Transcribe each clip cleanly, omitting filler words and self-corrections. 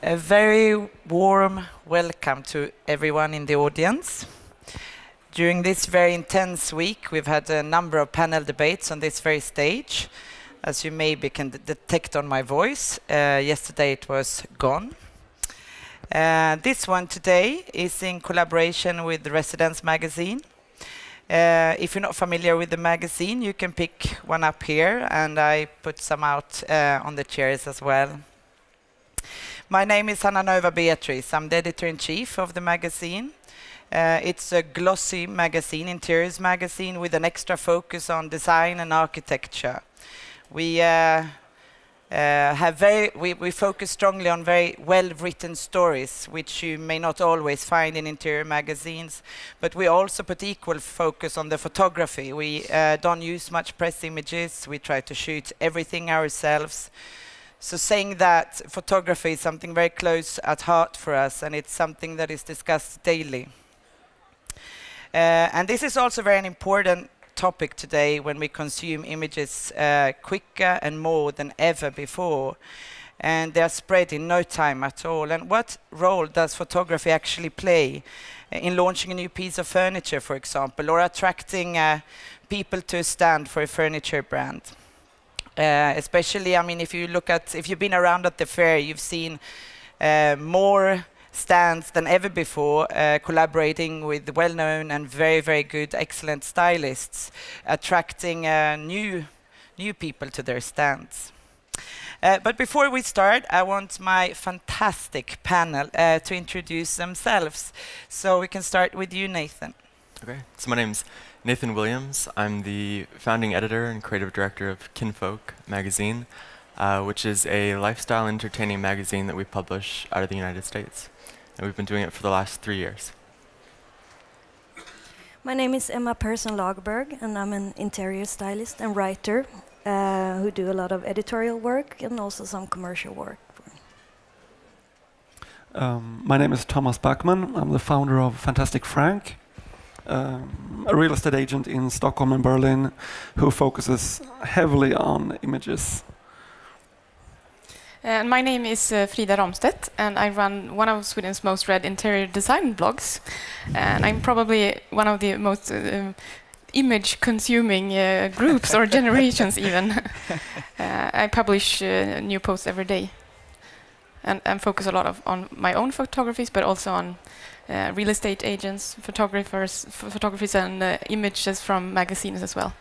A very warm welcome to everyone in the audience. During this very intense week, we've had a number of panel debates on this very stage. As you maybe can detect on my voice, yesterday it was gone. This one today is in collaboration with the Framtidens magazine. If you're not familiar with the magazine, you can pick one up here, and I put some out on the chairs as well. My name is Hanna Beatrice. I'm the editor-in-chief of the magazine. It's a glossy magazine, interiors magazine, with an extra focus on design and architecture. We focus strongly on very well-written stories, which you may not always find in interior magazines. But we also put equal focus on the photography. We don't use much press images. We try to shoot everything ourselves. So saying that photography is something very close at heart for us, and it's something that is discussed daily. And this is also very important topic today when we consume images quicker and more than ever before, and they are spread in no time at all. And what role does photography actually play in launching a new piece of furniture, for example, or attracting people to a stand for a furniture brand? Especially, I mean, if you've been around at the fair, you've seen more stands than ever before, collaborating with well-known and very, very good, excellent stylists, attracting new people to their stands. But before we start, I want my fantastic panel to introduce themselves. So we can start with you, Nathan. Okay, so my name's Nathan Williams. I'm the founding editor and creative director of Kinfolk Magazine, which is a lifestyle entertaining magazine that we publish out of the United States. And we've been doing it for the last 3 years. My name is Persson Lagerberg, and I'm an interior stylist and writer who do a lot of editorial work and also some commercial work. My name is Tomas Backman. I'm the founder of Fantastic Frank, a real estate agent in Stockholm and Berlin who focuses heavily on images. And my name is Frida Romstedt, and I run one of Sweden's most read interior design blogs. And I'm probably one of the most image-consuming groups or generations even. I publish new posts every day, and focus a lot on my own photographies, but also on real estate agents, photographies, and images from magazines as well.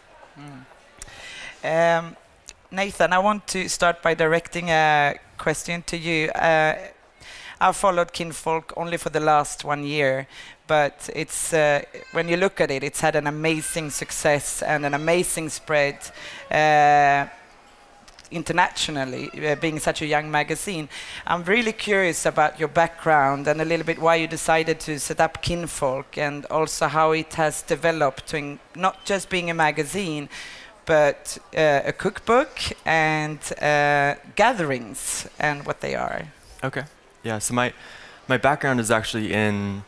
Nathan, I want to start by directing a question to you. I've followed Kinfolk only for the last 1 year, but it's when you look at it, it's had an amazing success and an amazing spread internationally, being such a young magazine. I'm really curious about your background and a little bit why you decided to set up Kinfolk, and also how it has developed to not just being a magazine, but a cookbook and gatherings and what they are. Okay, yeah, so my background is actually in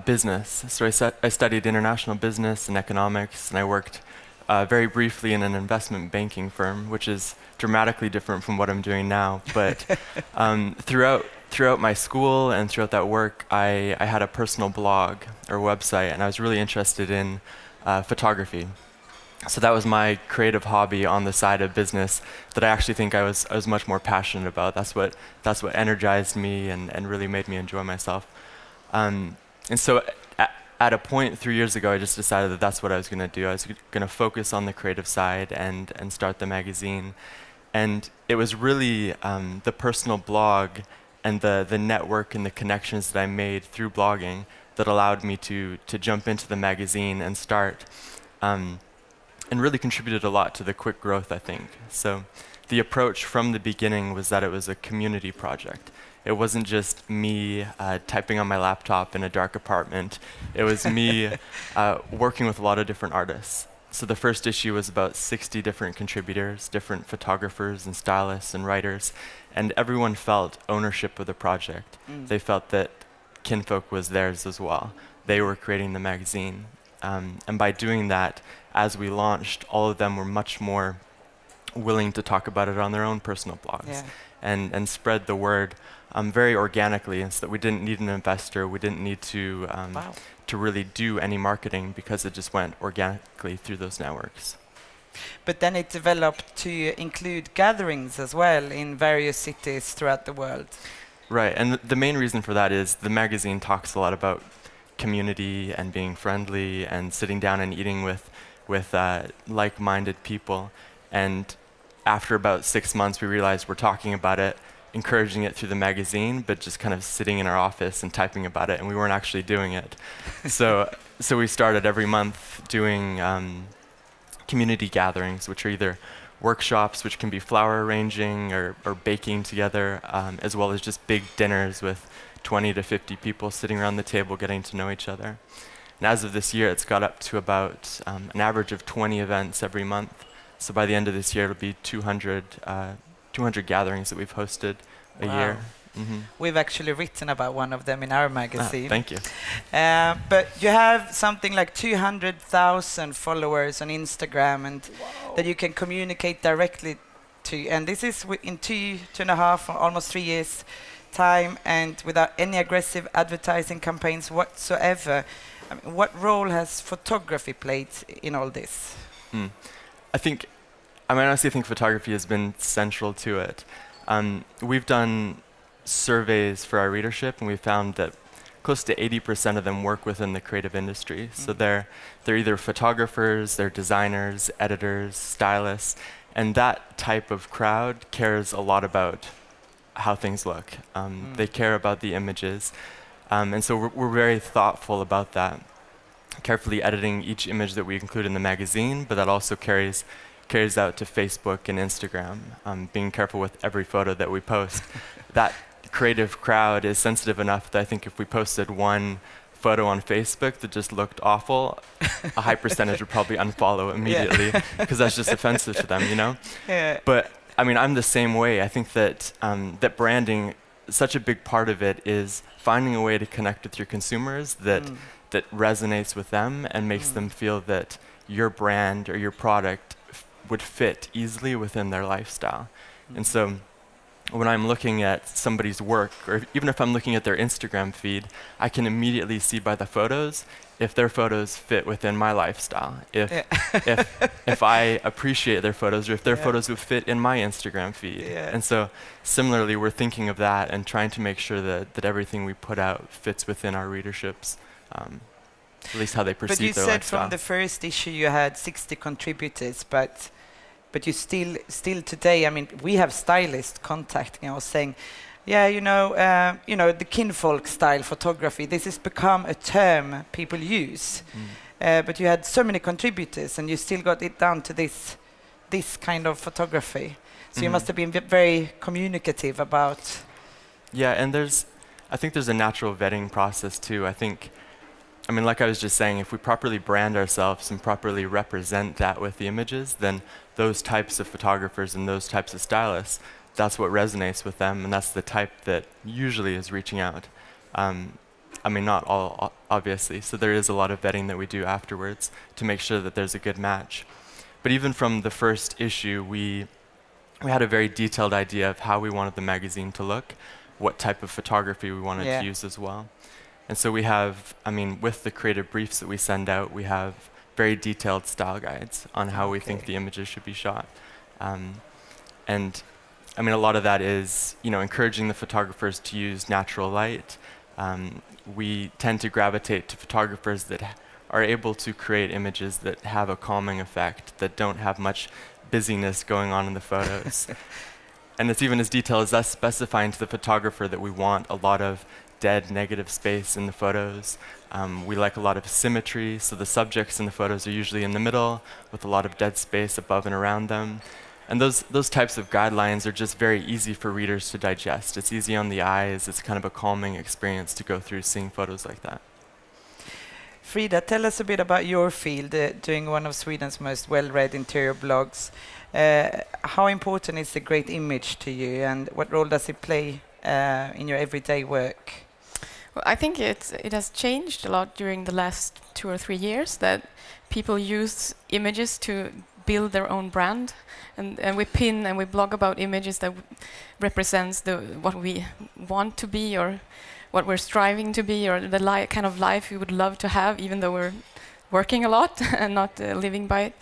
business. So I studied international business and economics, and I worked very briefly in an investment banking firm, which is dramatically different from what I'm doing now. But throughout my school and throughout that work, I had a personal blog or website, and I was really interested in photography. So that was my creative hobby on the side of business that I actually think I was much more passionate about. That's what energized me and really made me enjoy myself. And so at a point 3 years ago, I just decided that that's what I was going to do. I was going to focus on the creative side and start the magazine. And it was really the personal blog and the network and the connections that I made through blogging that allowed me to jump into the magazine and start. And really contributed a lot to the quick growth, I think. So the approach from the beginning was that it was a community project. It wasn't just me typing on my laptop in a dark apartment. It was me working with a lot of different artists. So the first issue was about 60 different contributors, different photographers and stylists and writers, and everyone felt ownership of the project. They felt that Kinfolk was theirs as well. They were creating the magazine. And by doing that, as we launched, all of them were much more willing to talk about it on their own personal blogs, Yeah. and spread the word very organically, and so that we didn't need an investor, we didn't need to Wow. to really do any marketing, because it just went organically through those networks. But then it developed to include gatherings as well in various cities throughout the world. Right, and the main reason for that is the magazine talks a lot about community and being friendly and sitting down and eating with like-minded people. And after about 6 months, we realized we're talking about it, encouraging it through the magazine, but just kind of sitting in our office and typing about it, and we weren't actually doing it. So we started every month doing community gatherings, which are either workshops, which can be flower arranging or baking together, as well as just big dinners with 20 to 50 people sitting around the table getting to know each other. And as of this year, it's got up to about an average of 20 events every month. So by the end of this year, it'll be 200 gatherings that we've hosted a year. Mm-hmm. We've actually written about one of them in our magazine. Thank you. But you have something like 200,000 followers on Instagram, and that you can communicate directly to. And this is in 2.5, almost 3 years time, and without any aggressive advertising campaigns whatsoever. I mean, what role has photography played in all this? I honestly think photography has been central to it. We've done surveys for our readership, and we found that close to 80% of them work within the creative industry. So they're either photographers, they're designers, editors, stylists, and that type of crowd cares a lot about how things look. They care about the images, and so we're very thoughtful about that, carefully editing each image that we include in the magazine, but that also carries out to Facebook and Instagram, being careful with every photo that we post. That creative crowd is sensitive enough that I think if we posted one photo on Facebook that just looked awful, a high percentage would probably unfollow immediately, because that's just offensive to them, you know? Yeah. But I mean, I'm the same way. I think that that branding, such a big part of it is finding a way to connect with your consumers that resonates with them and makes them feel that your brand or your product would fit easily within their lifestyle. And so when I'm looking at somebody's work, or even if I'm looking at their Instagram feed, I can immediately see by the photos if their photos fit within my lifestyle, if I appreciate their photos, or if their photos would fit in my Instagram feed. And so similarly, we're thinking of that and trying to make sure that everything we put out fits within our readerships, at least how they perceive their lifestyle. But you said from the first issue you had 60 contributors, but you still today, I mean, we have stylists contacting us saying, yeah, the Kinfolk style photography, this has become a term people use. But you had so many contributors, and you still got it down to this kind of photography. So you must have been very communicative about. Yeah, and I think there's a natural vetting process too. I mean, like I was just saying, if we properly brand ourselves and properly represent that with the images, then those types of photographers and those types of stylists, that's what resonates with them, and that's the type that usually is reaching out. I mean, not all, obviously, so there is a lot of vetting that we do afterwards to make sure that there's a good match. But even from the first issue, we had a very detailed idea of how we wanted the magazine to look, what type of photography we wanted to use as well. And so we have, I mean, with the creative briefs that we send out, we have very detailed style guides on how we think the images should be shot. And I mean, a lot of that is, encouraging the photographers to use natural light. We tend to gravitate to photographers that are able to create images that have a calming effect, that don't have much busyness going on in the photos. And it's even as detailed as us specifying to the photographer that we want a lot of dead negative space in the photos. We like a lot of symmetry, so the subjects in the photos are usually in the middle with a lot of dead space above and around them. And those types of guidelines are just very easy for readers to digest. It's easy on the eyes. It's kind of a calming experience to go through seeing photos like that. Frida, tell us a bit about your field, doing one of Sweden's most well-read interior blogs. How important is the great image to you, and what role does it play in your everyday work? Well, I think it has changed a lot during the last 2 or 3 years, that people use images to build their own brand, and we pin and we blog about images that represents what we want to be, or what we're striving to be, or the kind of life we would love to have, even though we're working a lot and not living by it.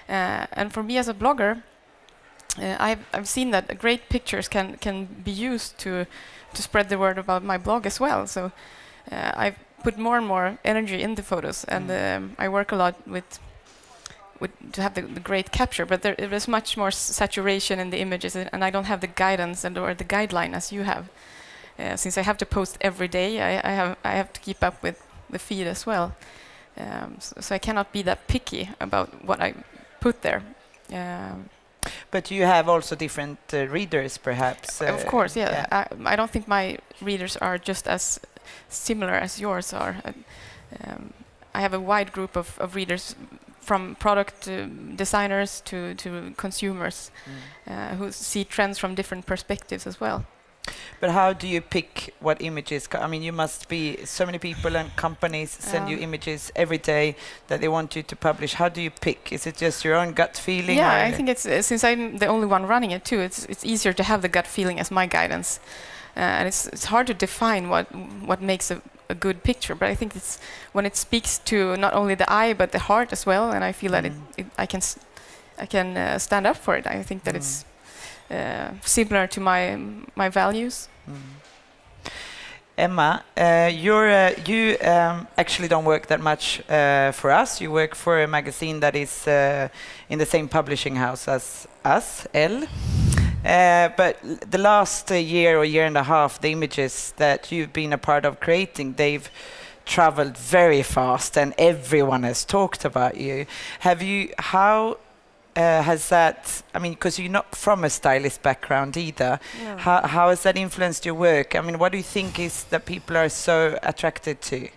And for me as a blogger, I've seen that great pictures can be used to spread the word about my blog as well. So I've put more and more energy in the photos, and I work a lot with to have the great capture. But there is much more saturation in the images, and I don't have the guidance or the guideline as you have. Since I have to post every day, I have to keep up with the feed as well. So I cannot be that picky about what I put there. But you have also different readers, perhaps. Of course, yeah. I don't think my readers are just as similar as yours are. I have a wide group of readers, from product designers to consumers, who see trends from different perspectives as well. But how do you pick what images? I mean, you must be so many people and companies send you images every day that they want you to publish. How do you pick? Is it just your own gut feeling? Yeah, I think it's since I'm the only one running it too. It's easier to have the gut feeling as my guidance, and it's hard to define what makes a good picture. But I think it's when it speaks to not only the eye but the heart as well, and I feel that I can stand up for it. I think that it's similar to my values. Emma, you actually don't work that much for us. You work for a magazine that is in the same publishing house as us, L. But the last year or year and a half, the images that you've been a part of creating, they've traveled very fast, and everyone has talked about you. How has that, I mean, because you're not from a stylist background either, No. how has that influenced your work? I mean, what do you think is that people are so attracted to?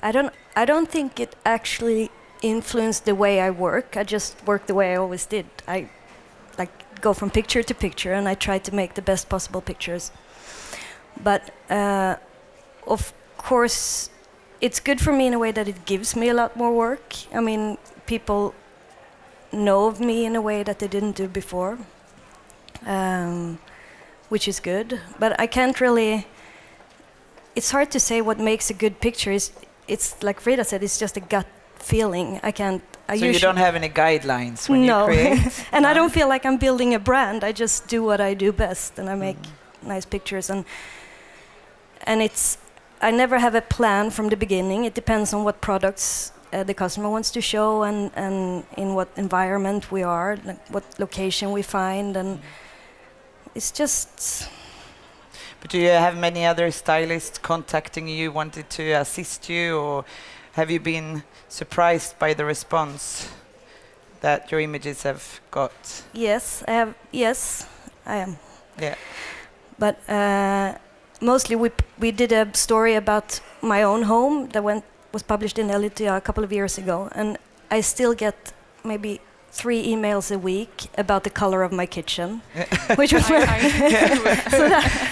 I don't think it actually influenced the way I work. I just work the way I always did. I go from picture to picture, and I try to make the best possible pictures. But of course, it's good for me in a way that it gives me a lot more work. I mean, people know of me in a way that they didn't do before, which is good. But I can't really. It's hard to say what makes a good picture. It's like Frida said. It's just a gut feeling. I can't. So you don't have any guidelines when you create? And I don't feel like I'm building a brand. I just do what I do best, and I make nice pictures. And it's. I never have a plan from the beginning. It depends on what products the customer wants to show, and in what environment we are, like what location we find, and it's just. But do you have many other stylists contacting you, wanted to assist you, or have you been surprised by the response that your images have got? Yes, I have. Yes, I am. Yeah. But mostly we did a story about my own home that was published in Elite a couple of years ago, and I still get maybe 3 emails a week about the color of my kitchen, which was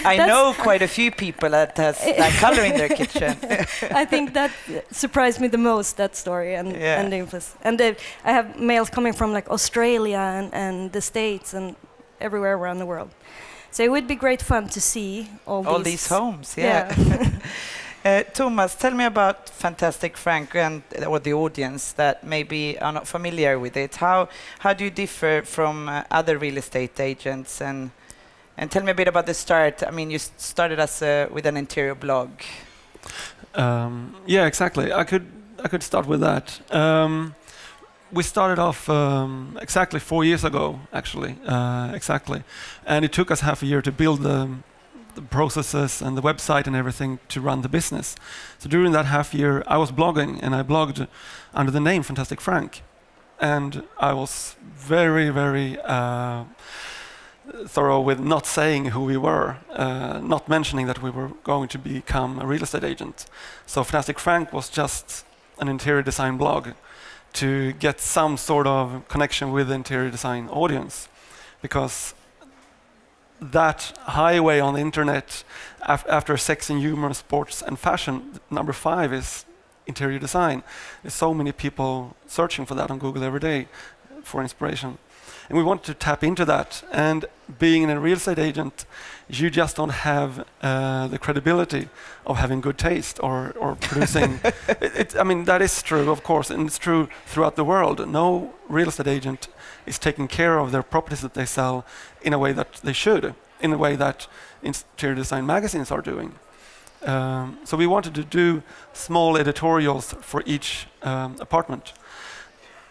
I know quite a few people that has that color in their kitchen. I think that surprised me the most, that story, and the influence. And I have mails coming from like Australia and the States and everywhere around the world. So it would be great fun to see all these homes. Tomas, tell me about Fantastic Frank or the audience that maybe are not familiar with it. How do you differ from other real estate agents? And tell me a bit about the start. I mean, you started as with an interior blog. Yeah, exactly. I could start with that. We started off exactly 4 years ago, actually, exactly. And it took us half a year to build the processes and the website and everything to run the business. So during that half year, I was blogging, and I blogged under the name Fantastic Frank. And I was very, very thorough with not saying who we were, not mentioning that we were going to become a real estate agent. So Fantastic Frank was just an interior design blog to get some sort of connection with the interior design audience, because that highway on the internet after sex and humor, sports and fashion, number 5 is interior design. There's so many people searching for that on Google every day. for inspiration. And we want to tap into that. And being a real estate agent, you just don't have the credibility of having good taste or producing. I mean, that is true, of course, and it's true throughout the world. No real estate agent is taking care of their properties that they sell in a way that they should, in a way that interior design magazines are doing. So we wanted to do small editorials for each apartment.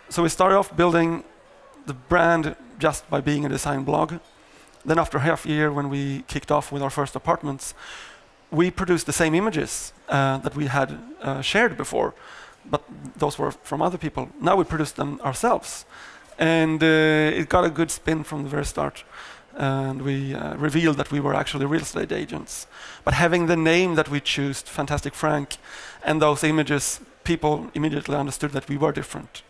So we started off building the brand just by being a design blog. Then after half a year, when we kicked off with our first apartments, we produced the same images that we had shared before, but those were from other people. Now we produced them ourselves. And it got a good spin from the very start. And we revealed that we were actually real estate agents. But having the name that we chose, Fantastic Frank, and those images, people immediately understood that we were different.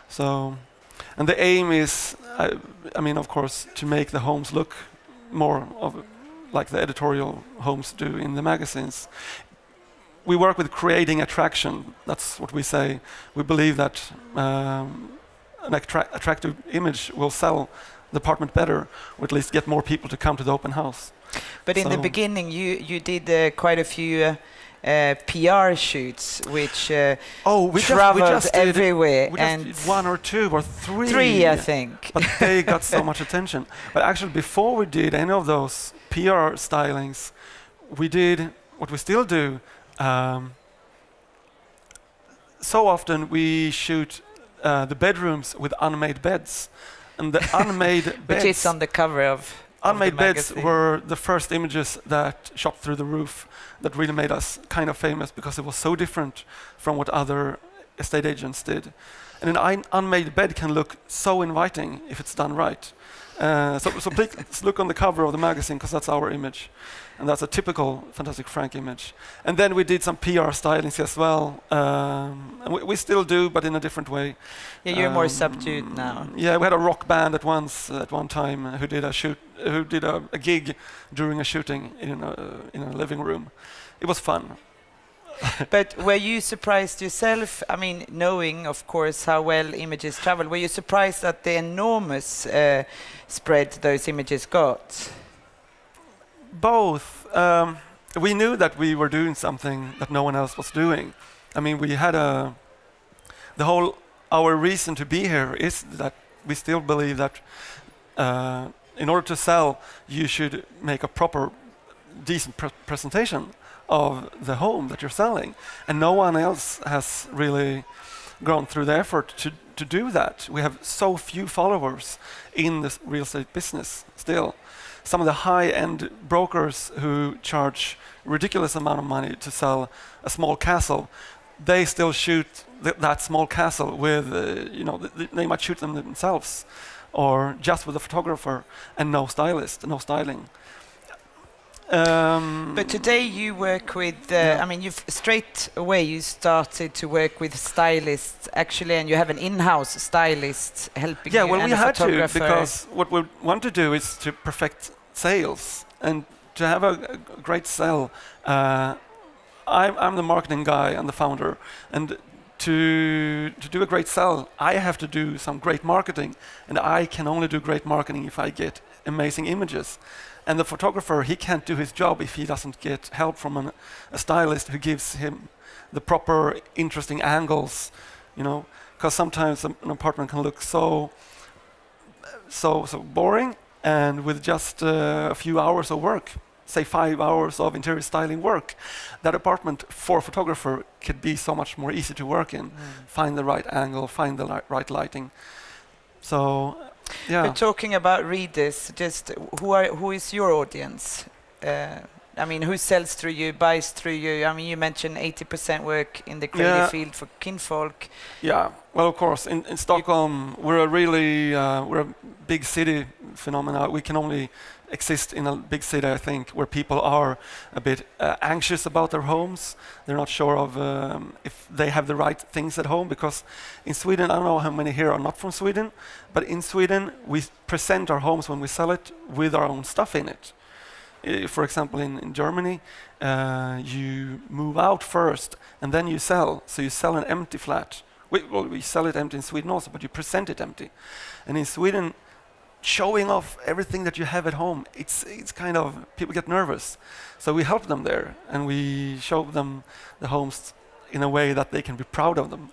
So, and the aim is, I mean, of course, to make the homes look more of like the editorial homes do in the magazines. We work with creating attraction. That's what we say. We believe that an attractive image will sell the apartment better, or at least get more people to come to the open house. But in the beginning, you did quite a few PR shoots, which traveled everywhere. We just did one or two or three. Three, I think. But they got so much attention. But actually, before we did any of those PR stylings, we did what we still do. So often we shoot the bedrooms with unmade beds. And the unmade beds, which is on the cover of unmade the beds magazine. were the first images that shot through the roof, that really made us kind of famous because it was so different from what other estate agents did. And an unmade bed can look so inviting if it's done right. So please look on the cover of the magazine, because that's our image. And that's a typical Fantastic Frank image. And then we did some PR stylings as well. And we still do, but in a different way. Yeah, you're more subdued now. Yeah, we had a rock band at one time who did a gig during a shooting in a living room. It was fun. But were you surprised yourself? I mean, knowing, of course, how well images travel, were you surprised at the enormous spread those images got? Both. We knew that we were doing something that no one else was doing. I mean, we had our reason to be here is that we still believe that in order to sell, you should make a proper, decent presentation of the home that you're selling. And no one else has really gone through the effort to do that. We have so few followers in this real estate business still. Some of the high-end brokers who charge ridiculous amount of money to sell a small castle, they still shoot that small castle with, they might shoot them themselves, or just with a photographer and no stylist, no styling. But today you work with, I mean, you've straight away you started to work with stylists actually, and you have an in-house stylist helping you. Yeah, well, and we a had to, photographer. because what we want to do is to perfect sales and to have a great sell. I'm the marketing guy and the founder, and to do a great sell, I have to do some great marketing, and I can only do great marketing if I get amazing images. And the photographer, he can't do his job if he doesn't get help from a stylist who gives him the proper, interesting angles, because sometimes an apartment can look so boring, and with just a few hours of work, say 5 hours of interior styling work, that apartment for a photographer could be so much more easy to work in. Find the right angle, find the right lighting. So, yeah. But talking about readers, just who is your audience? I mean, who sells through you, buys through you? I mean, you mentioned 80% work in the creative field for Kinfolk. Yeah, well, of course, in Stockholm, we're a big city phenomena. We can only exist in a big city, I think, where people are a bit anxious about their homes. They're not sure of if they have the right things at home, because in Sweden, I don't know how many here are not from Sweden, but in Sweden, we present our homes when we sell it with our own stuff in it. For example, in Germany, you move out first and then you sell. So you sell an empty flat we sell it empty in Sweden also, but you present it empty. And in Sweden, showing off everything that you have at home, it's kind of, people get nervous. So we help them there, and we show them the homes in a way that they can be proud of them.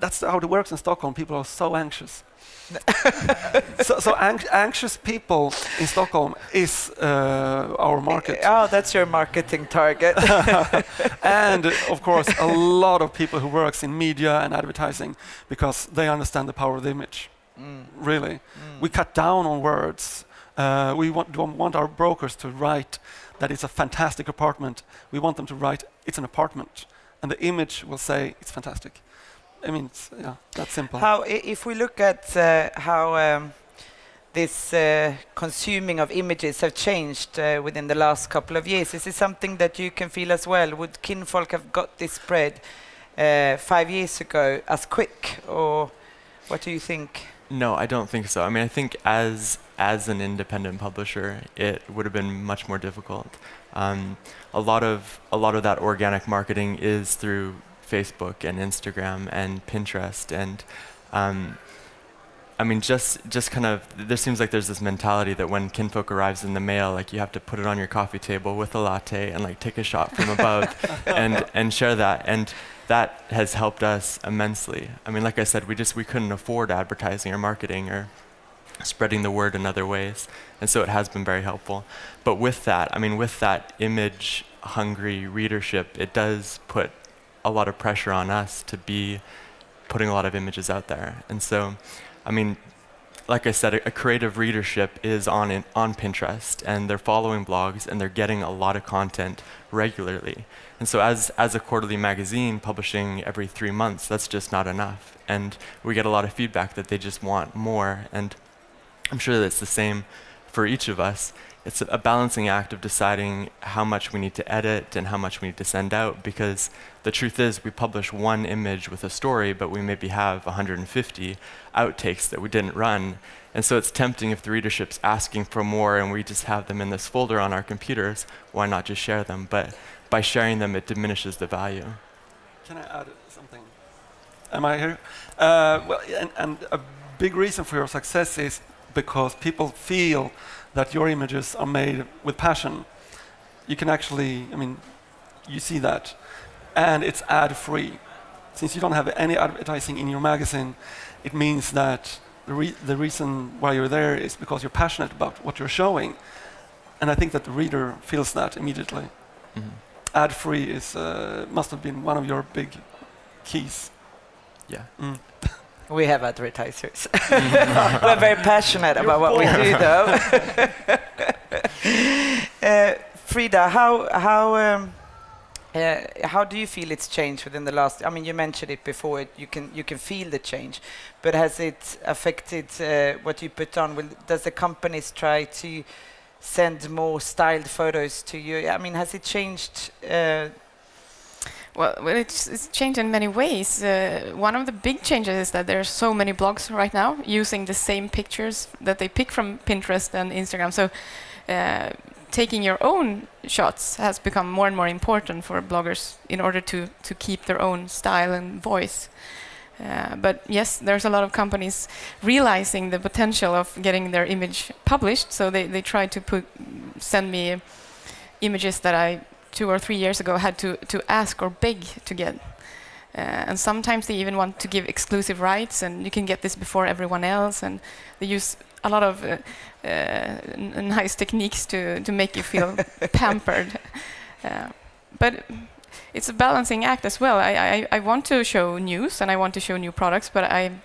That's how it works in Stockholm. People are so anxious. Anxious people in Stockholm is our market. Oh, that's your marketing target. And of course, a lot of people who works in media and advertising, because they understand the power of the image. Really. We cut down on words. We don't want our brokers to write that it's a fantastic apartment. We want them to write it's an apartment, and the image will say it's fantastic. I mean, it's, yeah, that's simple. If we look at how this consuming of images have changed within the last couple of years, is it something that you can feel as well? Would Kinfolk have got this spread 5 years ago as quick, or what do you think? No, I don't think so. I mean, I think as an independent publisher, it would have been much more difficult. A lot of that organic marketing is through Facebook and Instagram and Pinterest, and I mean, just kind of, there seems like there's this mentality that when Kinfolk arrives in the mail, like you have to put it on your coffee table with a latte and like take a shot from above and share that, and that has helped us immensely. I mean, like I said, we couldn't afford advertising or marketing or spreading the word in other ways, and so it has been very helpful. But with that, I mean, with that image-hungry readership, it does put a lot of pressure on us to be putting a lot of images out there. And so, I mean, like I said, a creative readership is on Pinterest, and they're following blogs, and they're getting a lot of content regularly. And so as a quarterly magazine publishing every 3 months, that's just not enough. And we get a lot of feedback that they just want more. And I'm sure that's the same for each of us. It's a balancing act of deciding how much we need to edit and how much we need to send out, because the truth is we publish one image with a story, but we maybe have 150 outtakes that we didn't run. And so it's tempting, if the readership's asking for more and we just have them in this folder on our computers, why not just share them? But by sharing them, it diminishes the value. Can I add something? Am I here? Well, and a big reason for your success is because people feel that your images are made with passion. You can actually, I mean, you see that. And it's ad-free. Since you don't have any advertising in your magazine, it means that the reason why you're there is because you're passionate about what you're showing. And I think that the reader feels that immediately. Mm-hmm. Ad-free is must have been one of your big keys. Yeah. Mm. We have advertisers. We're very passionate about what we do, though. Frida, how do you feel it's changed within the last? I mean, you mentioned it before. You can feel the change, but has it affected what you put on? Does the companies try to send more styled photos to you? I mean, has it changed? Well, it's changed in many ways. One of the big changes is that there are so many blogs right now using the same pictures that they pick from Pinterest and Instagram. So taking your own shots has become more and more important for bloggers in order to keep their own style and voice. But yes, there's a lot of companies realizing the potential of getting their image published, so they try to send me images that I 2 or 3 years ago had to ask or beg to get. And sometimes they even want to give exclusive rights, and you can get this before everyone else, and they use a lot of nice techniques to make you feel pampered. But it's a balancing act as well. I want to show news and I want to show new products, but I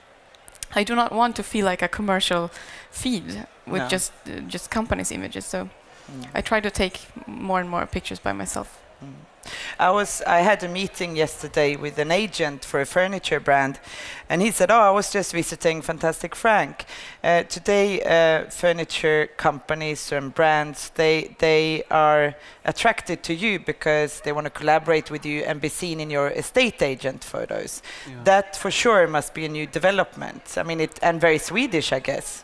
do not want to feel like a commercial feed with just companies' images. So I try to take more and more pictures by myself. I had a meeting yesterday with an agent for a furniture brand, and he said, I was just visiting Fantastic Frank. Today, furniture companies and brands, they are attracted to you because they want to collaborate with you and be seen in your estate agent photos. Yeah. That for sure must be a new development. I mean, and very Swedish, I guess.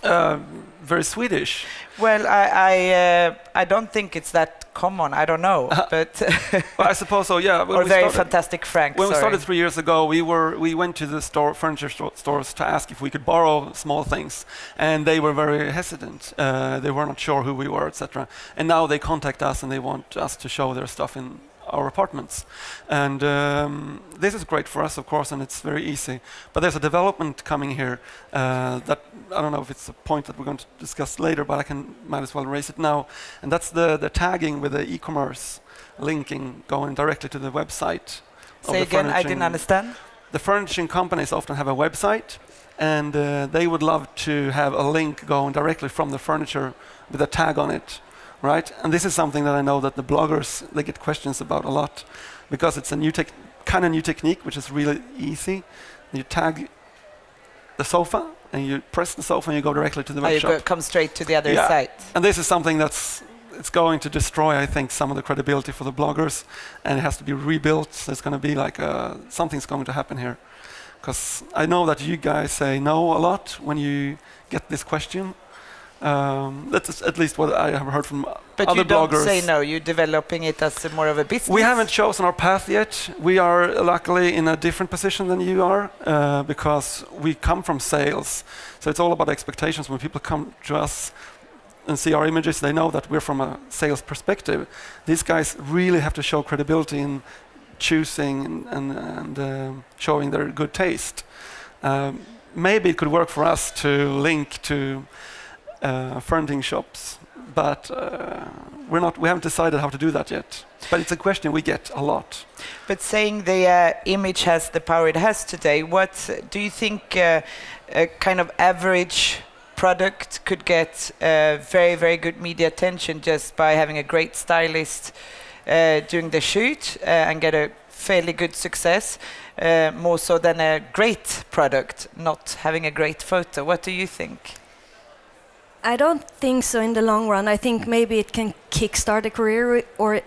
Very Swedish. Well, I don't think it's that common. I don't know, but Well, I suppose so. Yeah. or very fantastic Frank. When we sorry. started 3 years ago, we went to the furniture stores to ask if we could borrow small things, and they were very hesitant. They were not sure who we were, etc. And now they contact us and they want us to show their stuff in our apartments. And this is great for us, of course, and it's very easy. But there's a development coming here that I don't know if it's a point that we're going to discuss later, but might as well raise it now. And that's the tagging with the e-commerce linking going directly to the website. Say again, I didn't understand. The furnishing companies often have a website, and they would love to have a link going directly from the furniture with a tag on it. Right, and this is something that I know that the bloggers, they get questions about a lot, because it's a new kind of new technique, which is really easy. You tag the sofa, and you press the sofa, and you go directly to the web shop. You come straight to the other site. And this is something it's going to destroy, I think, some of the credibility for the bloggers, and it has to be rebuilt. So it's going to be like something's going to happen here, because I know that you guys say no a lot when you get this question. That's at least what I have heard from other bloggers. But you don't say no, you're developing it as more of a business? We haven't chosen our path yet. We are luckily in a different position than you are, because we come from sales. So it's all about expectations. When people come to us and see our images, they know that we're from a sales perspective. These guys really have to show credibility in choosing and showing their good taste. Maybe it could work for us to link to furnishing shops, but we haven't decided how to do that yet. But it's a question we get a lot. But saying the image has the power it has today, what do you think a kind of average product could get very, very good media attention just by having a great stylist doing the shoot and get a fairly good success, more so than a great product not having a great photo? What do you think? I don't think so in the long run. I think maybe it can kickstart a career, or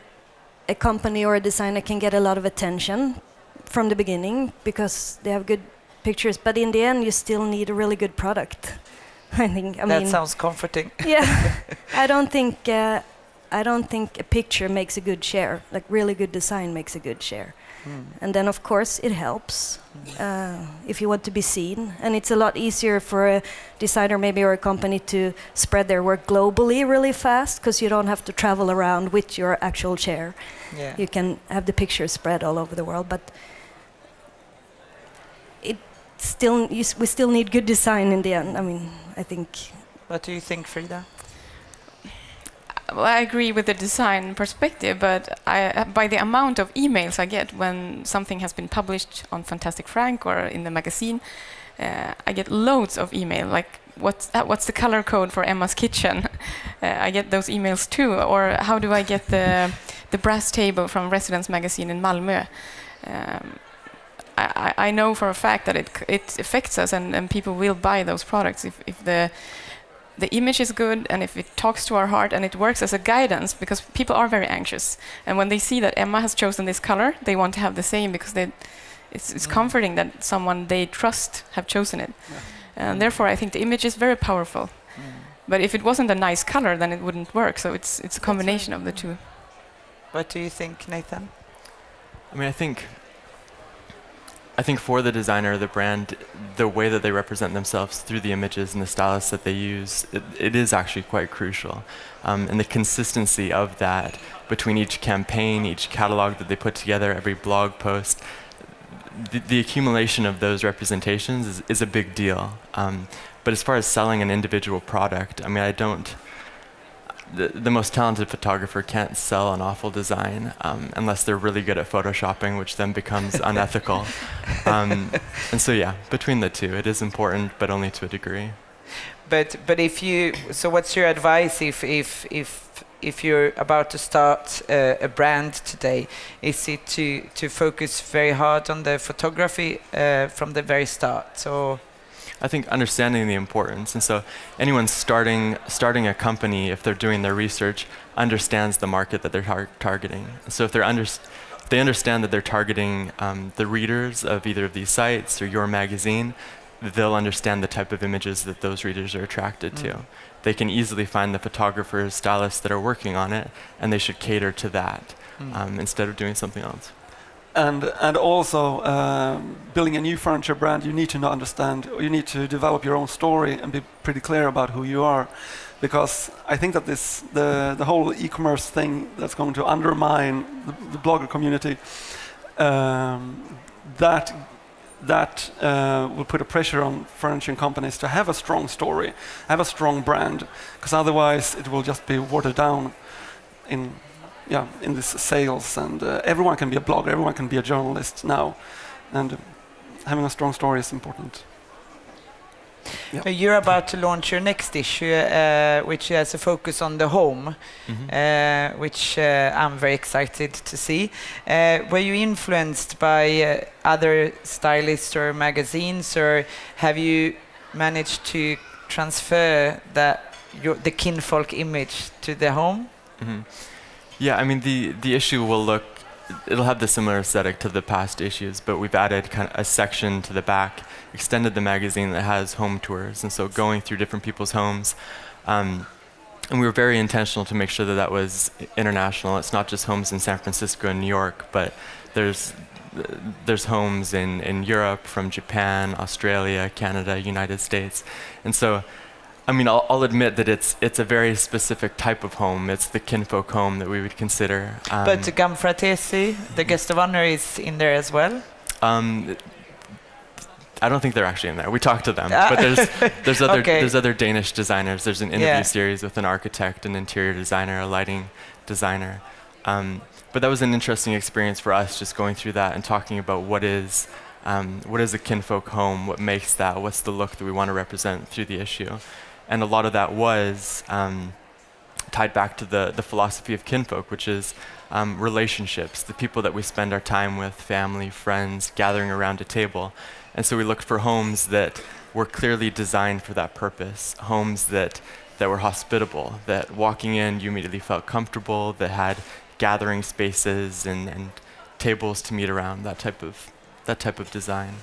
a company or a designer can get a lot of attention from the beginning because they have good pictures. But in the end, you still need a really good product. I mean, that sounds comforting. Yeah, I don't think a picture makes a good share. Like really good design makes a good share. And then, of course, it helps if you want to be seen. And it's a lot easier for a designer maybe or a company to spread their work globally really fast, because you don't have to travel around with your actual chair. Yeah. You can have the picture spread all over the world. But we still need good design in the end. I mean, I think. What do you think, Frida? Well, I agree with the design perspective, but by the amount of emails I get when something has been published on Fantastic Frank or in the magazine, I get loads of email, like what's the color code for Emma's kitchen? I get those emails too. Or how do I get the brass table from Residence magazine in Malmö? I know for a fact that it affects us, and people will buy those products if the image is good, and if it talks to our heart, and it works as a guidance, because people are very anxious. And when they see that Emma has chosen this color, they want to have the same, because it's comforting that someone they trust have chosen it. Yeah. And therefore, I think the image is very powerful. But if it wasn't a nice color, then it wouldn't work. So it's a combination of the two. What do you think, Nathan? I mean, I think for the designer, the brand, the way that they represent themselves through the images and the stylists that they use, it is actually quite crucial. And the consistency of that between each campaign, each catalog that they put together, every blog post, the accumulation of those representations is a big deal. But as far as selling an individual product, I mean, the most talented photographer can't sell an awful design unless they're really good at photoshopping, which then becomes unethical. And so, yeah, between the two, it is important, but only to a degree. But so what's your advice if you're about to start a brand today? Is it to focus very hard on the photography from the very start? So I think understanding the importance, and so anyone starting a company, if they're doing their research, understands the market that they're targeting. So if they understand that they're targeting the readers of either of these sites or your magazine, they'll understand the type of images that those readers are attracted to. They can easily find the photographers, stylists that are working on it, and they should cater to that instead of doing something else. And also, building a new furniture brand, you need to understand, or you need to develop your own story and be pretty clear about who you are. Because I think that the whole e-commerce thing that's going to undermine the blogger community, that will put a pressure on furniture companies to have a strong story, have a strong brand, because otherwise it will just be watered down in this sales, and everyone can be a blogger, everyone can be a journalist now, and having a strong story is important. Yeah. You're about to launch your next issue, which has a focus on the home, which I'm very excited to see. Were you influenced by other stylists or magazines, or have you managed to transfer the Kinfolk image to the home? Yeah, I mean, the issue it'll have the similar aesthetic to the past issues, but we've added kind of a section to the back, extended the magazine that has home tours, and so going through different people's homes. And we were very intentional to make sure that that was international. It's not just homes in San Francisco and New York, but there's homes in Europe, from Japan, Australia, Canada, United States. And so, I mean, I'll admit that it's a very specific type of home. It's the Kinfolk home that we would consider. But Gamfratesi, the guest of honor, is in there as well? I don't think they're actually in there. We talked to them, but there's other Danish designers. There's an interview series with an architect, an interior designer, a lighting designer. But that was an interesting experience for us, just going through that and talking about what is a Kinfolk home, what makes that, what's the look that we want to represent through the issue. And a lot of that was tied back to the philosophy of Kinfolk, which is relationships, the people that we spend our time with, family, friends, gathering around a table. And so we looked for homes that were clearly designed for that purpose, homes that were hospitable, that walking in you immediately felt comfortable, that had gathering spaces and tables to meet around, that type of design.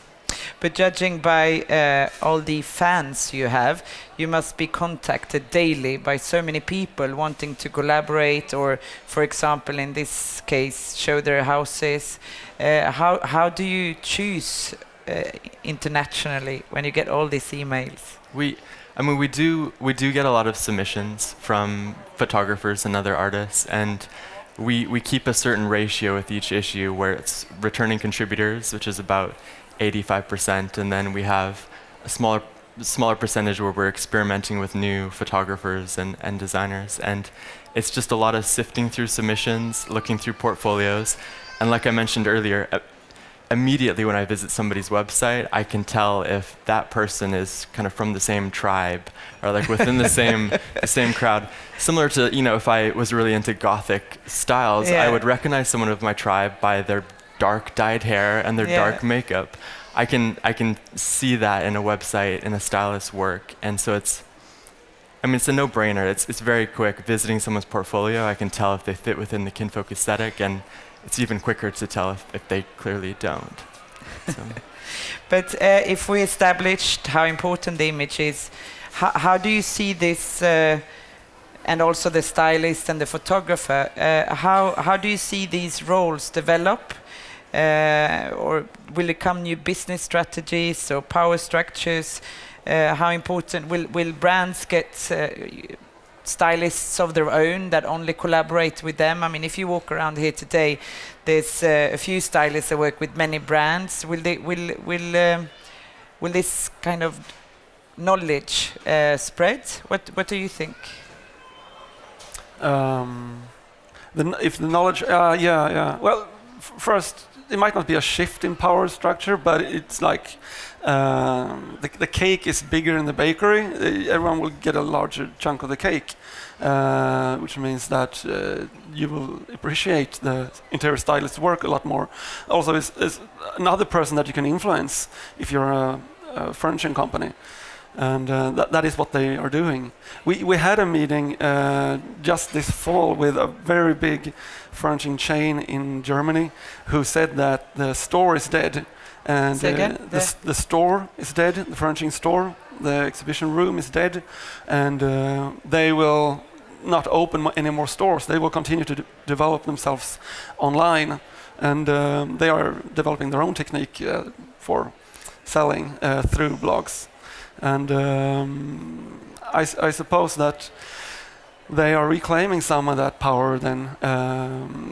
But judging by all the fans you have, you must be contacted daily by so many people wanting to collaborate, or, for example, in this case, show their houses. How do you choose internationally when you get all these emails? We do get a lot of submissions from photographers and other artists, and we keep a certain ratio with each issue where it's returning contributors, which is about 85%, and then we have a smaller percentage where we're experimenting with new photographers and designers. And it's just a lot of sifting through submissions, looking through portfolios, and like I mentioned earlier, immediately when I visit somebody's website, I can tell if that person is kind of from the same tribe or like within the same crowd. Similar to, if I was really into Gothic styles, I would recognize someone of my tribe by their dark dyed hair and their dark makeup. I can see that in a website, in a stylist's work, and so it's a no-brainer. It's very quick. Visiting someone's portfolio, I can tell if they fit within the Kinfolk aesthetic, and it's even quicker to tell if they clearly don't. So. But if we established how important the image is, how do you see this, and also the stylist and the photographer, how do you see these roles develop? Or will it come new business strategies or power structures? How important will brands get stylists of their own that only collaborate with them? I mean, if you walk around here today, there's a few stylists that work with many brands. Will this kind of knowledge spread? What do you think? If the knowledge, Well, first, it might not be a shift in power structure, but it's like the cake is bigger in the bakery. Everyone will get a larger chunk of the cake, which means that you will appreciate the interior stylist's work a lot more. Also, is another person that you can influence if you're a furniture company. And that is what they are doing. We had a meeting just this fall with a very big furnishing chain in Germany who said that the store is dead. And the store is dead, the furnishing store, the exhibition room is dead, and they will not open any more stores. They will continue to develop themselves online, and they are developing their own technique for selling through blogs. And I suppose that they are reclaiming some of that power then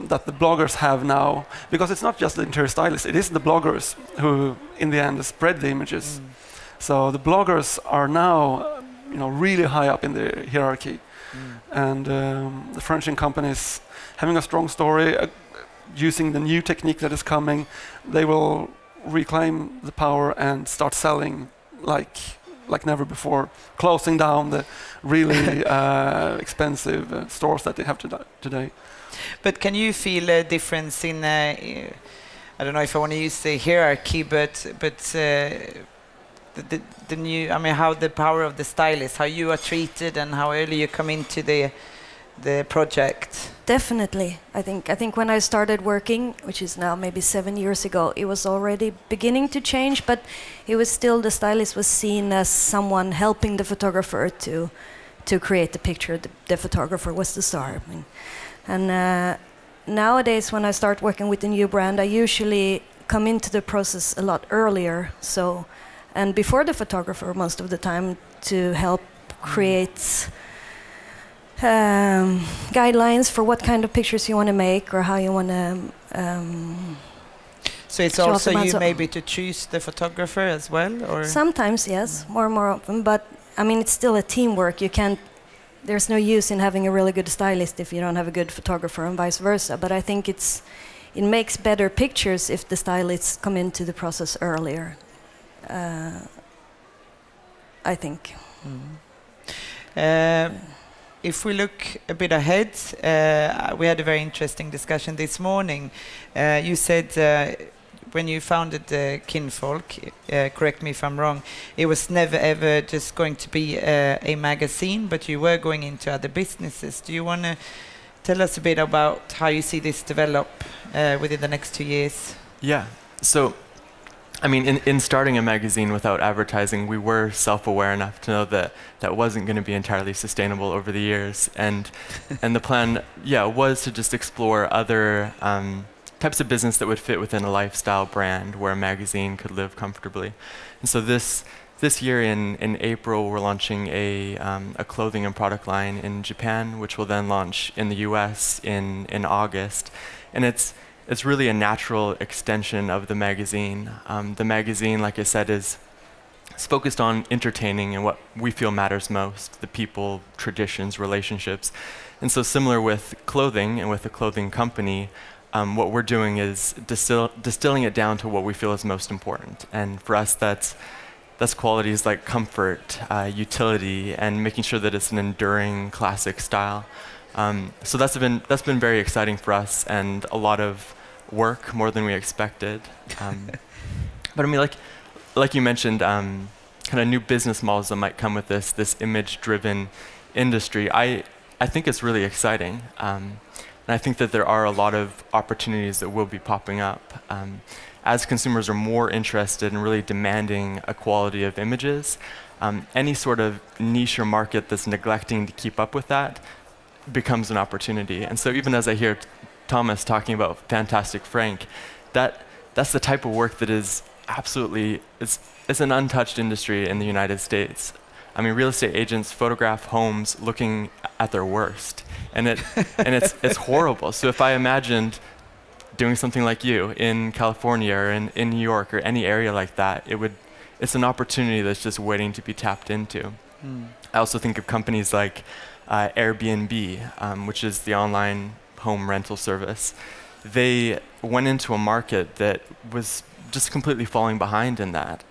that the bloggers have now, because it's not just the interior stylists, it is the bloggers who in the end spread the images. So the bloggers are now really high up in the hierarchy, and the furnishing companies having a strong story, using the new technique that is coming, they will reclaim the power and start selling like never before, closing down the really expensive stores that they have today. But can you feel a difference in, I don't know if I want to use the hierarchy, but the new, I mean, how the power of the stylist, how you are treated and how early you come into the project? Definitely. I think when I started working, which is now maybe 7 years ago, it was already beginning to change, but it was still, the stylist was seen as someone helping the photographer to create the picture. The photographer was the star. I mean. And nowadays, when I start working with a new brand, I usually come into the process a lot earlier. And before the photographer most of the time, to help create guidelines for what kind of pictures you want to make or how you want to. So it's also you maybe to choose the photographer as well, or sometimes yes, more and more often. But I mean, it's still a teamwork. You can't. There's no use in having a really good stylist if you don't have a good photographer, and vice versa. But I think it makes better pictures if the stylists come into the process earlier. I think. If we look a bit ahead, we had a very interesting discussion this morning. You said when you founded Kinfolk, correct me if I'm wrong, it was never ever just going to be a magazine, but you were going into other businesses. Do you want to tell us a bit about how you see this develop within the next 2 years? Yeah. So, I mean, in starting a magazine without advertising, we were self-aware enough to know that that wasn't going to be entirely sustainable over the years, and the plan, was to just explore other types of business that would fit within a lifestyle brand where a magazine could live comfortably. And so this year in April, we're launching a clothing and product line in Japan, which will then launch in the US in August, and it's really a natural extension of the magazine. The magazine, like I said, is focused on entertaining and what we feel matters most, the people, traditions, relationships. And so similar with clothing and with a clothing company, what we're doing is distilling it down to what we feel is most important. And for us, that's qualities like comfort, utility, and making sure that it's an enduring classic style. So that's been very exciting for us, and a lot of work, more than we expected. But I mean, like you mentioned, kind of new business models that might come with this image-driven industry. I think it's really exciting, and I think that there are a lot of opportunities that will be popping up as consumers are more interested in really demanding a quality of images. Any sort of niche or market that's neglecting to keep up with that becomes an opportunity. And so even as I hear Thomas talking about Fantastic Frank, that's the type of work that is absolutely, it's an untouched industry in the United States. I mean, real estate agents photograph homes looking at their worst, and it's horrible. So if I imagined doing something like you in California or in New York or any area like that, it's an opportunity that's just waiting to be tapped into. I also think of companies like Airbnb, which is the online home rental service. They went into a market that was just completely falling behind in that.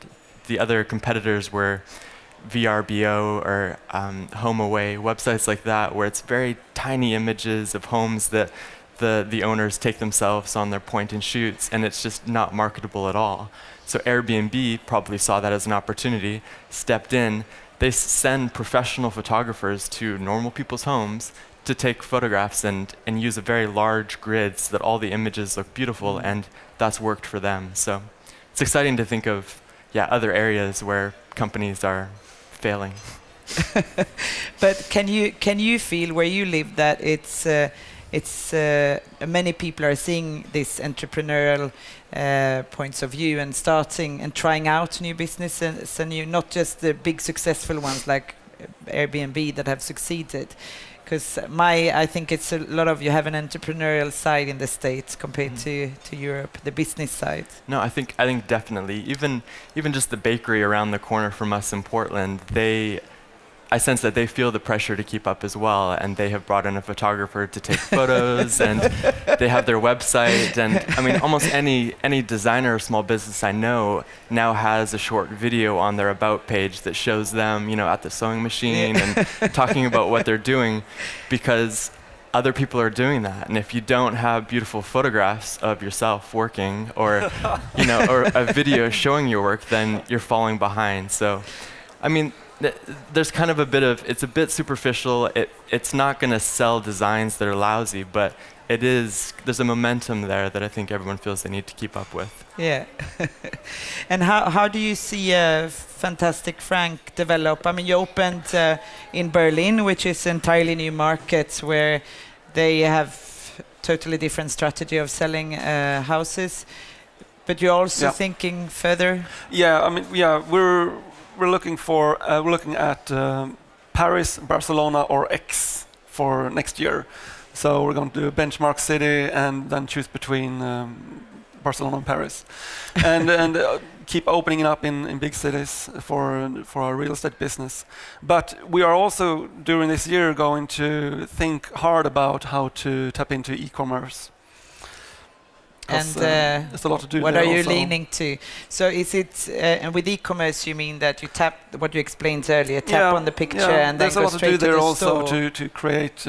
The other competitors were VRBO or HomeAway, websites like that, where it's very tiny images of homes that the owners take themselves on their point and shoots, and it's just not marketable at all. So Airbnb probably saw that as an opportunity, stepped in, they send professional photographers to normal people's homes to take photographs and use a very large grid so that all the images look beautiful, and that's worked for them. So it's exciting to think of other areas where companies are failing. But can you feel where you live that it's many people are seeing this entrepreneurial points of view and starting and trying out new businesses, and not just the big successful ones like Airbnb that have succeeded? Because I think it's a lot of you have an entrepreneurial side in the States compared to Europe, the business side. No, I think definitely. Even just the bakery around the corner from us in Portland, I sense that they feel the pressure to keep up as well, and they have brought in a photographer to take photos, and they have their website, and I mean, almost any designer or small business I know now has a short video on their about page that shows them, at the sewing machine and talking about what they're doing, because other people are doing that. And if you don't have beautiful photographs of yourself working, or or a video showing your work, then you're falling behind. So, I mean, there's kind of it's a bit superficial. It's not going to sell designs that are lousy, but there's a momentum there that I think everyone feels they need to keep up with. Yeah. And how do you see Fantastic Frank develop? I mean, you opened in Berlin, which is an entirely new market where they have totally different strategy of selling houses. But you're also thinking further? Yeah, I mean, we're looking at Paris, Barcelona, or X for next year. So we're going to do a benchmark city and then choose between Barcelona and Paris, and keep opening it up in big cities for our real estate business. But we are also during this year going to think hard about how to tap into e-commerce. And there's a lot to do. What there are you also leaning to? So is it, and with e-commerce, you mean that you tap what you explained earlier, tap on the picture and then go straight to the store? There's a lot to do there also to create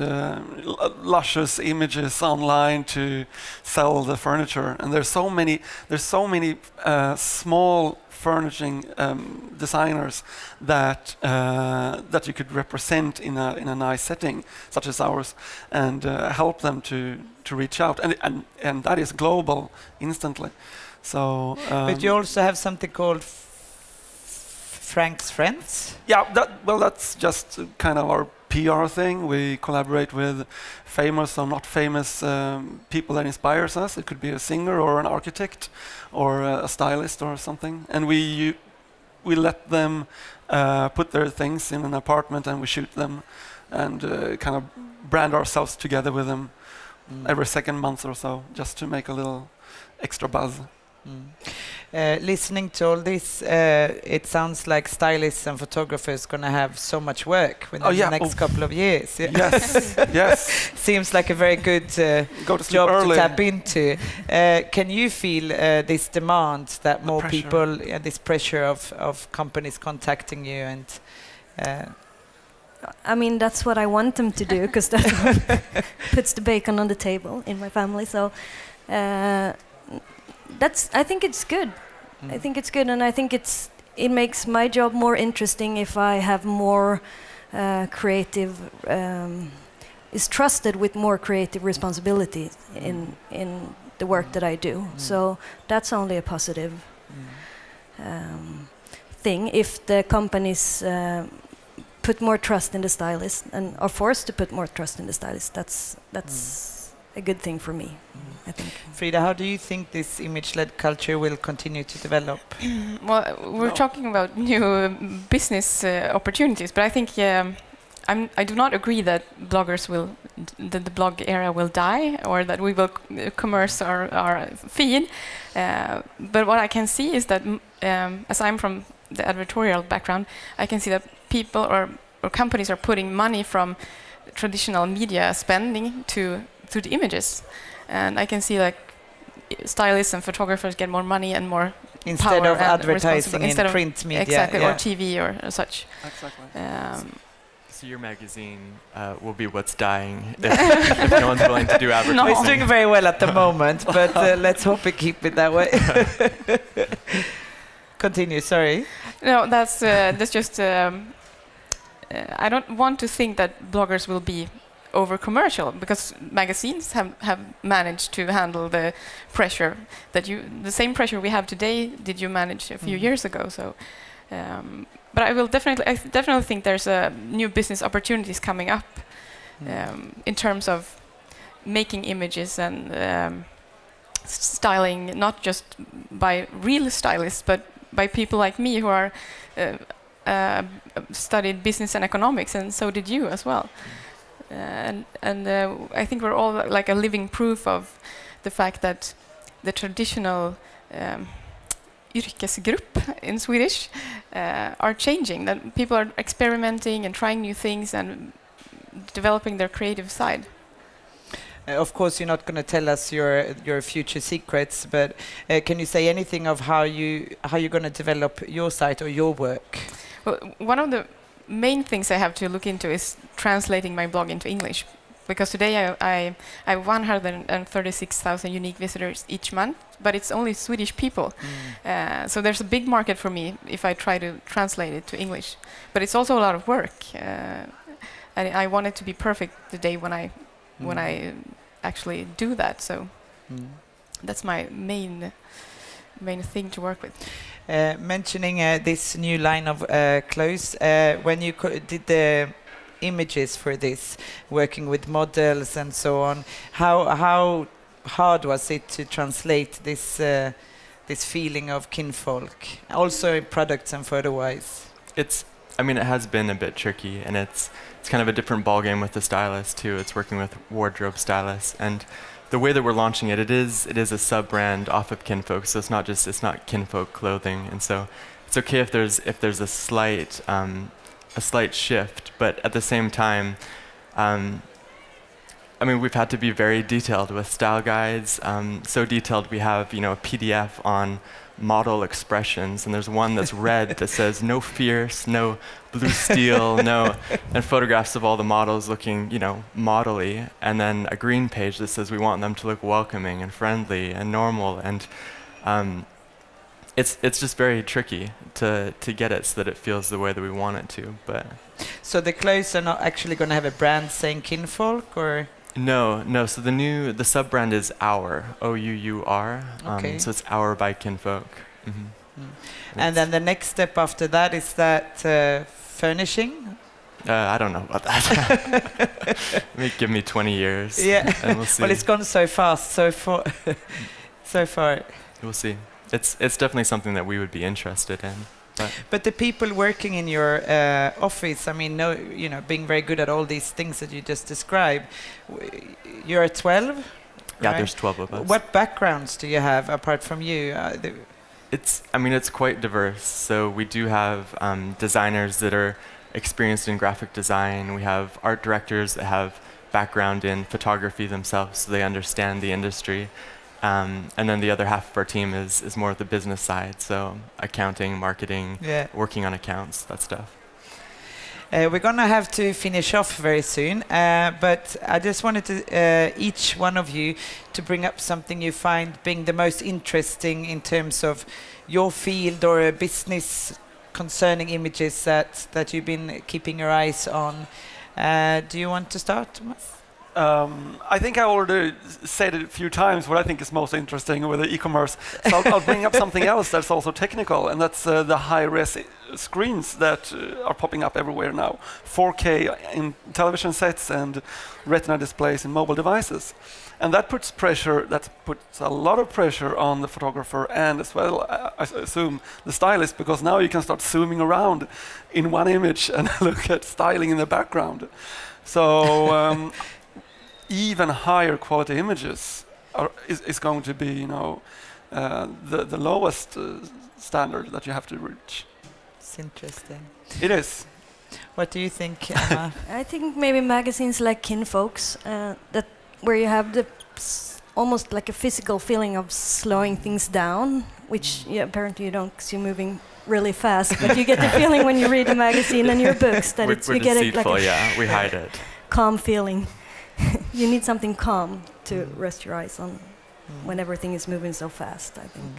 luscious images online to sell the furniture. And there's so many small furnishing designers that you could represent in a nice setting such as ours, and help them to reach out, and that is global instantly. So but you also have something called Frank's Friends? Yeah, that's just kind of our PR thing. We collaborate with famous or not famous people that inspires us. It could be a singer or an architect or a stylist or something, and we let them put their things in an apartment, and we shoot them and kind of brand ourselves together with them every second month or so, just to make a little extra buzz. Listening to all this, it sounds like stylists and photographers going to have so much work within the next couple of years. Yes, yes. Seems like a very good job early. to tap into. Can you feel this demand that more people, this pressure of companies contacting you and? I mean, that's what I want them to do, because that puts the bacon on the table in my family. So I think it's good. I think it's good, and I think it makes my job more interesting if I have more creative, is trusted with more creative responsibility in the work that I do. So that's only a positive thing. If the companies put more trust in the stylist and are forced to put more trust in the stylist, that's a good thing for me, I think. Frida, how do you think this image-led culture will continue to develop? Well, we're talking about new business opportunities, but I think I do not agree that the blog era will die, or that we will commerce our feed. But what I can see is that, as I'm from the advertorial background, I can see that people or companies are putting money from traditional media spending to the images, and I can see like stylists and photographers get more money and more instead power of advertising in print media, exactly, or TV or such. Exactly. So your magazine will be what's dying if no one's willing to do advertising. No, it's doing very well at the moment, but let's hope we keep it that way. Continue. Sorry. No, that's just I don't want to think that bloggers will be over commercial, because magazines have managed to handle the pressure that the same pressure we have today did you manage a few years ago. So but I definitely think there's new business opportunities coming up in terms of making images and styling, not just by real stylists but by people like me who are studied business and economics, and so did you as well. And I think we're all like a living proof of the fact that the traditional yrkesgrupp in Swedish are changing, that people are experimenting and trying new things and developing their creative side. Of course, you're not going to tell us your future secrets, but can you say anything of how you're going to develop your site or your work? Well, one of the main things I have to look into is translating my blog into English, because today I have 136,000 unique visitors each month, but it's only Swedish people. So there's a big market for me if I try to translate it to English. But it's also a lot of work, and I want it to be perfect the day when I actually do that. So that's my main thing to work with. Mentioning this new line of clothes, when you did the images for this, working with models and so on, how hard was it to translate this feeling of kinfolk, also in products and photo-wise? I mean, it has been a bit tricky, and it's kind of a different ballgame with the stylist too. It's working with wardrobe stylists, and the way that we're launching it is a sub-brand off of Kinfolk, so it's not Kinfolk clothing, and so it's okay if there's a slight shift, but at the same time, I mean, we've had to be very detailed with style guides, so detailed we have a PDF on model expressions, and there's one that's red that says no fierce, no blue steel, no, and photographs of all the models looking, modelly, and then a green page that says we want them to look welcoming and friendly and normal, and it's just very tricky to get it so that it feels the way that we want it to. But so the clothes are not actually going to have a brand saying Kinfolk, or? No. So the sub brand is Our, OUUR. Okay. So it's Our by Kinfolk. And then the next step after that is that furnishing. I don't know about that. Give me 20 years. Yeah. And we'll see. Well, it's gone so fast, so far. We'll see. It's definitely something that we would be interested in. But the people working in your office, I mean, being very good at all these things that you just described, you're 12? Yeah, right? There's 12 of us. What backgrounds do you have apart from you? It's quite diverse. So we do have designers that are experienced in graphic design. We have art directors that have background in photography themselves, so they understand the industry. And then the other half of our team is more of the business side, so accounting, marketing, working on accounts, that stuff. We're going to have to finish off very soon, but I just wanted to each one of you to bring up something you find being the most interesting in terms of your field or a business concerning images that you've been keeping your eyes on. Do you want to start, Tomas? I think I already said it a few times what I think is most interesting with the e-commerce. So I'll bring up something else that's also technical, and that's the high-res screens that are popping up everywhere now. 4K in television sets and retina displays in mobile devices. And that puts a lot of pressure on the photographer and as well, I assume, the stylist, because now you can start zooming around in one image and look at styling in the background. So even higher quality images is going to be, the lowest standard that you have to reach. It's interesting. It is. What do you think, Emma? I think maybe magazines like Kinfolk's, where you have almost like a physical feeling of slowing things down, which apparently you don't, because you're moving really fast, but you get the feeling when you read a magazine and your books that you get deceitful, we hide it. Calm feeling. You need something calm to rest your eyes on when everything is moving so fast, I think.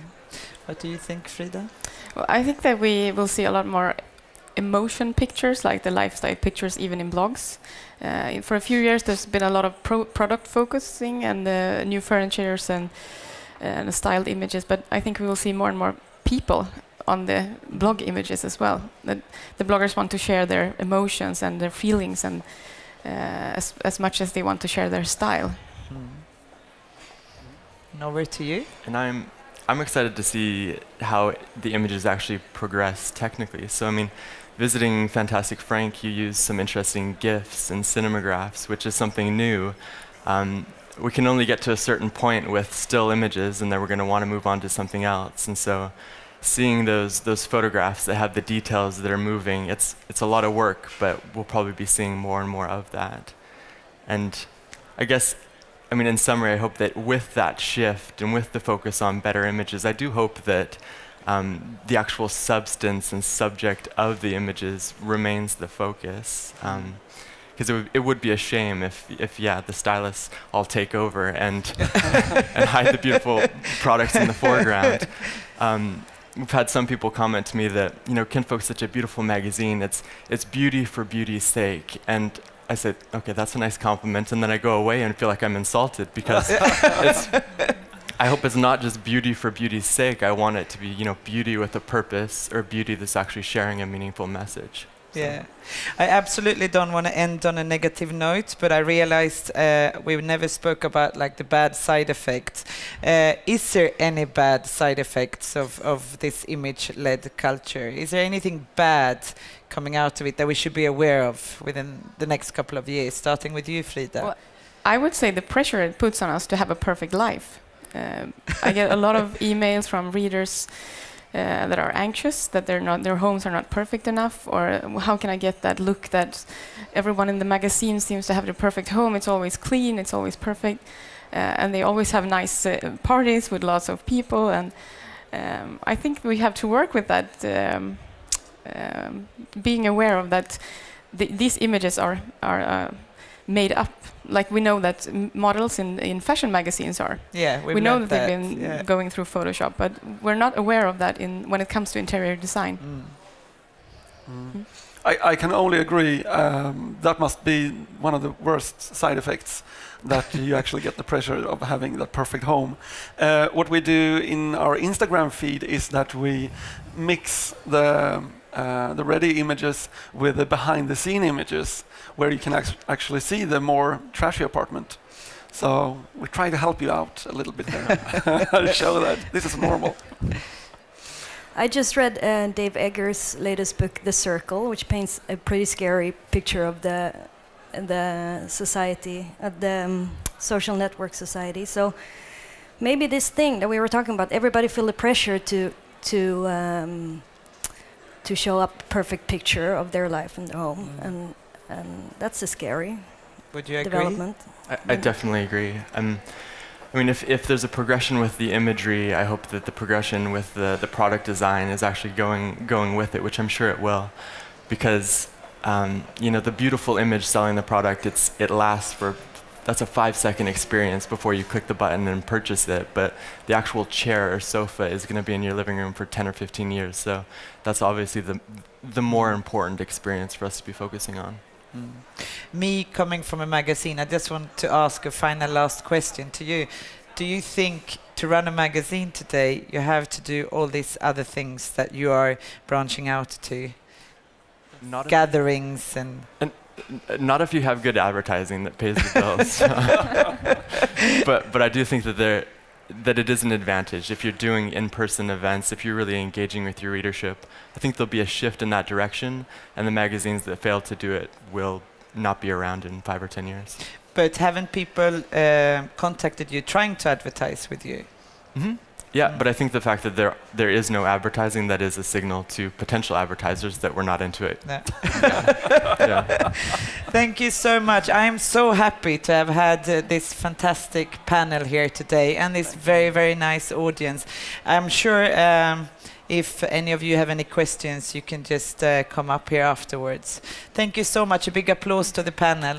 What do you think, Frida? Well, I think that we will see a lot more emotion pictures, like the lifestyle pictures, even in blogs. For a few years, there's been a lot of product focusing and new furnitures and styled images, but I think we will see more and more people on the blog images as well. The bloggers want to share their emotions and their feelings, and as much as they want to share their style. And over to you. And I'm excited to see how the images actually progress technically. So I mean, visiting Fantastic Frank, you use some interesting GIFs and cinemagraphs, which is something new. We can only get to a certain point with still images, and then we're going to want to move on to something else. And so seeing those photographs that have the details that are moving, it's a lot of work, but we'll probably be seeing more and more of that. And I guess, I mean, in summary, I hope that with that shift and with the focus on better images, I do hope that the actual substance and subject of the images remains the focus. Because it would be a shame if the stylists all take over and and hide the beautiful products in the foreground. We've had some people comment to me that, you know, Kinfolk's such a beautiful magazine. It's beauty for beauty's sake. And I said, okay, that's a nice compliment. And then I go away and feel like I'm insulted because I hope it's not just beauty for beauty's sake. I want it to be, you know, beauty with a purpose, or beauty that's actually sharing a meaningful message. Yeah, I absolutely don't want to end on a negative note, but I realized we never spoke about like the bad side effects. Is there any bad side effects of this image-led culture? Is there anything bad coming out of it that we should be aware of within the next couple of years? Starting with you, Frida. Well, I would say the pressure it puts on us to have a perfect life. I get a lot of emails from readers that are anxious that their homes are not perfect enough, or how can I get that look that everyone in the magazine seems to have the perfect home? It's always clean, it's always perfect, and they always have nice parties with lots of people. And I think we have to work with that, being aware of that. These images are made up. Like we know that models in fashion magazines are. Yeah, we know that they've been going through Photoshop, but we're not aware of that when it comes to interior design. I can only agree. That must be one of the worst side effects, that you actually get the pressure of having that perfect home. What we do in our Instagram feed is that we mix the ready images with the behind-the-scene images, where you can actually see the more trashy apartment. So we try to help you out a little bit there, to show that this is normal. I just read Dave Eggers' latest book, The Circle, which paints a pretty scary picture of the society, of the social network society. So maybe this thing that we were talking about, everybody feel the pressure to show up a perfect picture of their life and their home, and that's a scary development. I definitely agree. I mean, if there's a progression with the imagery, I hope that the progression with the product design is actually going with it, which I'm sure it will, because you know, the beautiful image selling the product, it lasts for. That's a 5-second experience before you click the button and purchase it, but the actual chair or sofa is going to be in your living room for 10 or 15 years. So that's obviously the more important experience for us to be focusing on. Me coming from a magazine, I just want to ask a final last question to you. Do you think to run a magazine today, you have to do all these other things that you are branching out to? Not gatherings and not if you have good advertising that pays the bills. But I do think that it is an advantage. If you're doing in-person events, if you're really engaging with your readership, I think there'll be a shift in that direction, and the magazines that fail to do it will not be around in 5 or 10 years. But haven't people contacted you trying to advertise with you? Yeah, but I think the fact that there is no advertising, that is a signal to potential advertisers that we're not into it. Yeah. Thank you so much. I am so happy to have had this fantastic panel here today and this very, very nice audience. I'm sure if any of you have any questions, you can just come up here afterwards. Thank you so much. A big applause to the panel.